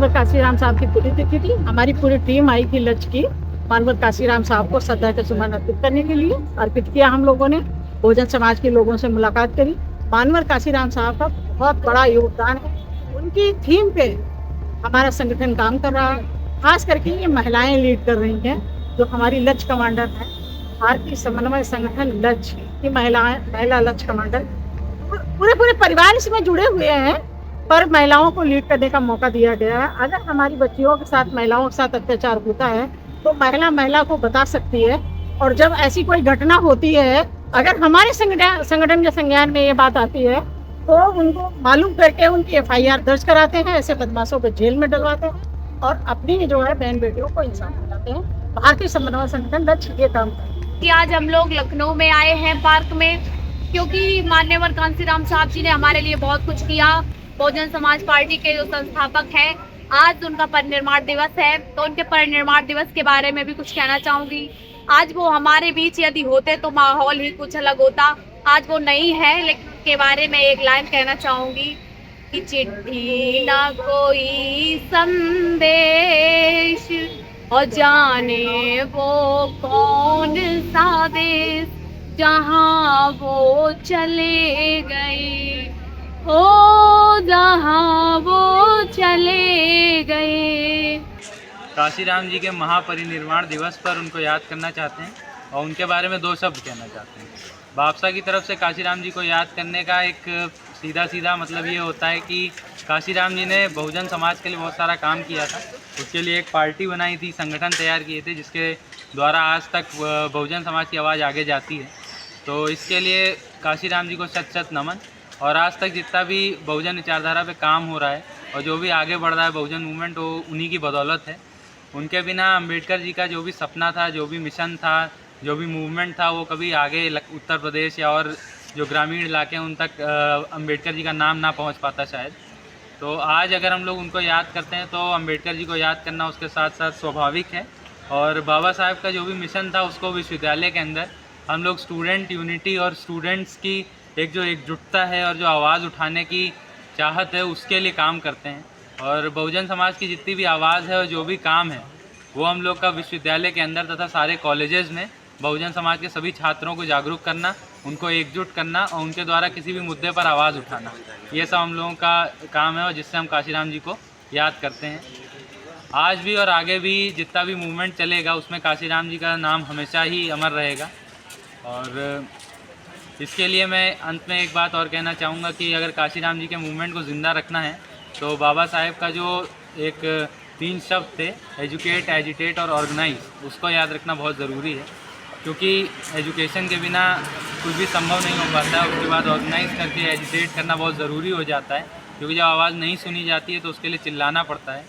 मानवर काशीराम साहब की पुण्यतिथि थी। हमारी पूरी टीम आई थी लच की मानवर काशीराम साहब को श्रद्धा के सुमन अर्पित करने के लिए अर्पित किया। हम लोगों ने बहुजन समाज के लोगों से मुलाकात करी। मानवर काशीराम साहब का बहुत बड़ा योगदान है। उनकी थीम पे हमारा संगठन काम कर रहा है। खास करके ये महिलाएं लीड कर रही हैं। जो हमारी लच कमांडर है, भारतीय समन्वय संगठन लच की महिला लच कमांडर, पूरे पूरे परिवार इसमें जुड़े हुए हैं, पर महिलाओं को लीड करने का मौका दिया गया है। अगर हमारी बच्चियों के साथ, महिलाओं के साथ अत्याचार होता है तो महिला को बता सकती है। और जब ऐसी कोई घटना होती है, अगर हमारे संगठन के संज्ञान में ये बात आती है तो उनको मालूम करके उनकी FIR दर्ज कराते हैं, ऐसे बदमाशों को जेल में डलवाते हैं और अपनी जो है बहन बेटियों को इंसान बनाते हैं। भारतीय समन्वय संगठन लक्ष्य ये काम करता है कि आज हम लोग लखनऊ में आए हैं पार्क में, क्योंकि माननीय कांसीराम साहब जी ने हमारे लिए बहुत कुछ किया। बहुजन समाज पार्टी के जो संस्थापक हैं, आज उनका परिनिर्वाण दिवस है, तो उनके परिनिर्वाण दिवस के बारे में भी कुछ कहना चाहूँगी। आज वो हमारे बीच यदि होते तो माहौल ही कुछ अलग होता। आज वो नहीं है, लेकिन के बारे में एक लाइन कहना चाहूँगी कि चिट्ठी ना कोई संदेश और जाने वो कौन सा देश जहाँ वो चले गए, हो जहाँ वो चले गए। काशीराम जी के महापरिनिर्वाण दिवस पर उनको याद करना चाहते हैं और उनके बारे में 2 शब्द कहना चाहते हैं। बापसा की तरफ से काशीराम जी को याद करने का एक सीधा मतलब ये होता है कि काशीराम जी ने बहुजन समाज के लिए बहुत सारा काम किया था। उसके लिए एक पार्टी बनाई थी, संगठन तैयार किए थे, जिसके द्वारा आज तक बहुजन समाज की आवाज़ आगे जाती है। तो इसके लिए काशीराम जी को शत नमन। और आज तक जितना भी बहुजन विचारधारा पे काम हो रहा है और जो भी आगे बढ़ रहा है बहुजन मूवमेंट, वो उन्हीं की बदौलत है। उनके बिना अम्बेडकर जी का जो भी सपना था, जो भी मिशन था, जो भी मूवमेंट था, वो कभी आगे उत्तर प्रदेश या और जो ग्रामीण इलाके हैं उन तक अम्बेडकर जी का नाम ना पहुंच पाता शायद। तो आज अगर हम लोग उनको याद करते हैं तो अम्बेडकर जी को याद करना उसके साथ साथ स्वाभाविक है। और बाबा साहब का जो भी मिशन था उसको विश्वविद्यालय के अंदर हम लोग स्टूडेंट यूनिटी और स्टूडेंट्स की एक जो एकजुटता है और जो आवाज़ उठाने की चाहत है, उसके लिए काम करते हैं। और बहुजन समाज की जितनी भी आवाज़ है और जो भी काम है, वो हम लोग का विश्वविद्यालय के अंदर तथा सारे कॉलेजेस में बहुजन समाज के सभी छात्रों को जागरूक करना, उनको एकजुट करना और उनके द्वारा किसी भी मुद्दे पर आवाज़ उठाना, ये सब हम लोगों का काम है और जिससे हम काशीराम जी को याद करते हैं। आज भी और आगे भी जितना भी मूवमेंट चलेगा उसमें काशीराम जी का नाम हमेशा ही अमर रहेगा। और इसके लिए मैं अंत में एक बात और कहना चाहूँगा कि अगर काशीराम जी के मूवमेंट को ज़िंदा रखना है तो बाबा साहेब का जो एक 3 शब्द थे, एजुकेट, एजिटेट और ऑर्गेनाइज, उसको याद रखना बहुत ज़रूरी है। क्योंकि एजुकेशन के बिना कुछ भी संभव नहीं हो पाता है। उसके बाद ऑर्गेनाइज करके एजिटेट करना बहुत ज़रूरी हो जाता है, क्योंकि जब आवाज़ नहीं सुनी जाती है तो उसके लिए चिल्लाना पड़ता है।